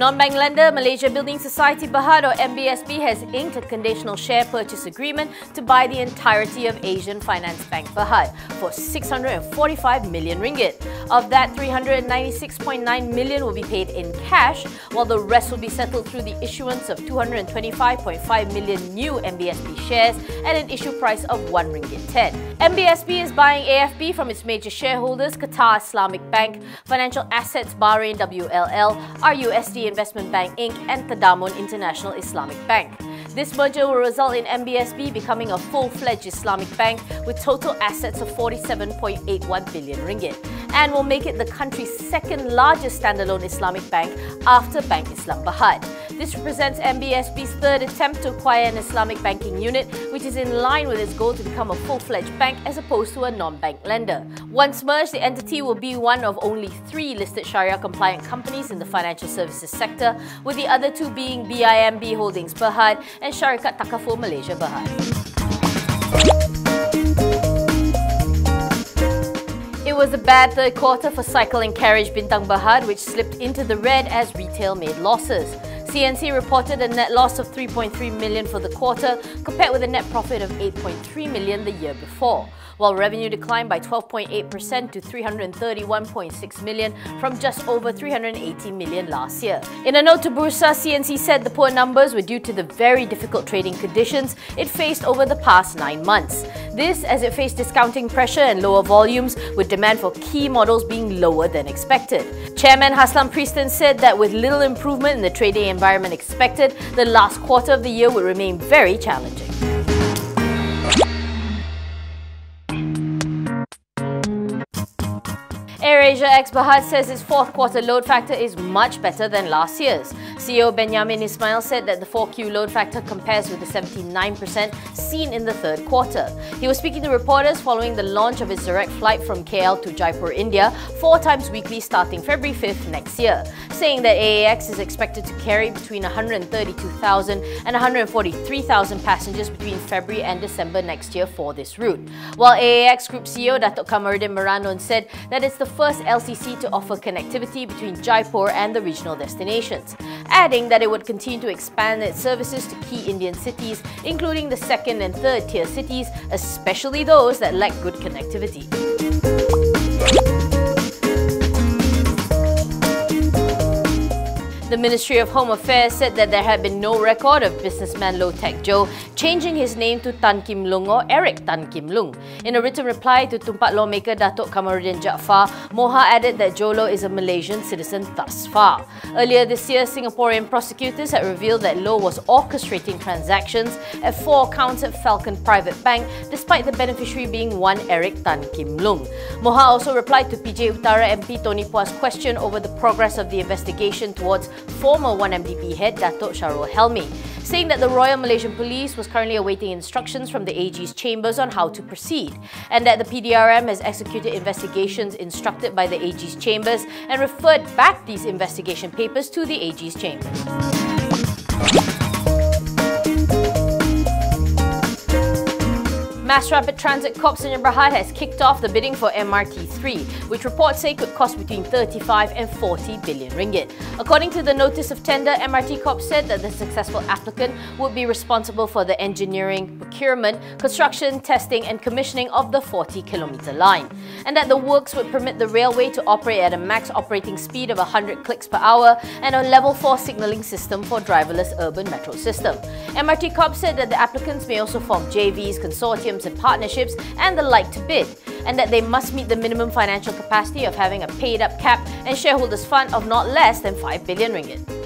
Non-bank lender Malaysia Building Society Berhad or MBSB has inked a conditional share purchase agreement to buy the entirety of Asian Finance Bank Berhad for 645 million ringgit. Of that, 396.9 million will be paid in cash, while the rest will be settled through the issuance of 225.5 million new MBSB shares at an issue price of 1 ringgit 10. MBSB is buying AFB from its major shareholders Qatar Islamic Bank, Financial Assets Bahrain WLL, RUSD Investment Bank Inc. and Tadammun International Islamic Bank. This merger will result in MBSB becoming a full-fledged Islamic bank with total assets of 47.81 billion ringgit and will make it the country's second largest standalone Islamic bank after Bank Islam Berhad. This represents MBSB's third attempt to acquire an Islamic banking unit, which is in line with its goal to become a full-fledged bank as opposed to a non-bank lender. Once merged, the entity will be one of only 3 listed Sharia-compliant companies in the financial services sector, with the other 2 being BIMB Holdings Berhad and Syarikat Takaful Malaysia Berhad. It was a bad third quarter for Cycle and Carriage Bintang Berhad, which slipped into the red as retail made losses. CNC reported a net loss of 3.3 million for the quarter, compared with a net profit of 8.3 million the year before, while revenue declined by 12.8% to 331.6 million from just over 380 million last year. In a note to Bursa, CNC said the poor numbers were due to the very difficult trading conditions it faced over the past 9 months. This as it faced discounting pressure and lower volumes, with demand for key models being lower than expected. Chairman Hassan Preston said that with little improvement in the trading environment expected, the last quarter of the year would remain very challenging. AirAsia ex Berhad says its fourth quarter load factor is much better than last year's. CEO Benyamin Ismail said that the 4Q load factor compares with the 79% seen in the third quarter. He was speaking to reporters following the launch of its direct flight from KL to Jaipur, India, 4 times weekly starting February 5th next year, saying that AAX is expected to carry between 132,000 and 143,000 passengers between February and December next year for this route. While AAX Group CEO Datuk Kamarudin Maranon said that it's the first LCC to offer connectivity between Jaipur and the regional destinations, adding that it would continue to expand its services to key Indian cities, including the 2nd and 3rd tier cities, especially those that lack good connectivity. The Ministry of Home Affairs said that there had been no record of businessman Low Tech Joe changing his name to Tan Kim Lung or Eric Tan Kim Lung. In a written reply to Tumpat lawmaker Datuk Kamarudin Jaafar, Moha added that Jolo is a Malaysian citizen thus far. Earlier this year, Singaporean prosecutors had revealed that Low was orchestrating transactions at 4 accounts at Falcon Private Bank, despite the beneficiary being one Eric Tan Kim Lung. Moha also replied to PJ Utara MP Tony Pua's question over the progress of the investigation towards former 1MDB head Datuk Sharul Helmi, saying that the Royal Malaysian Police was currently awaiting instructions from the AG's chambers on how to proceed, and that the PDRM has executed investigations instructed by the AG's chambers and referred back these investigation papers to the AG's chambers. Mass Rapid Transit Corp Sdn Berhad has kicked off the bidding for MRT3, which reports say could cost between 35 and 40 billion ringgit. According to the notice of tender, MRT Corp said that the successful applicant would be responsible for the engineering, procurement, construction, testing and commissioning of the 40-kilometre line, and that the works would permit the railway to operate at a max operating speed of 100 clicks per hour and a level 4 signalling system for driverless urban metro system. MRT Corp said that the applicants may also form JVs, consortiums and partnerships and the like to bid, and that they must meet the minimum financial capacity of having a paid-up cap and shareholders fund of not less than 5 billion ringgit.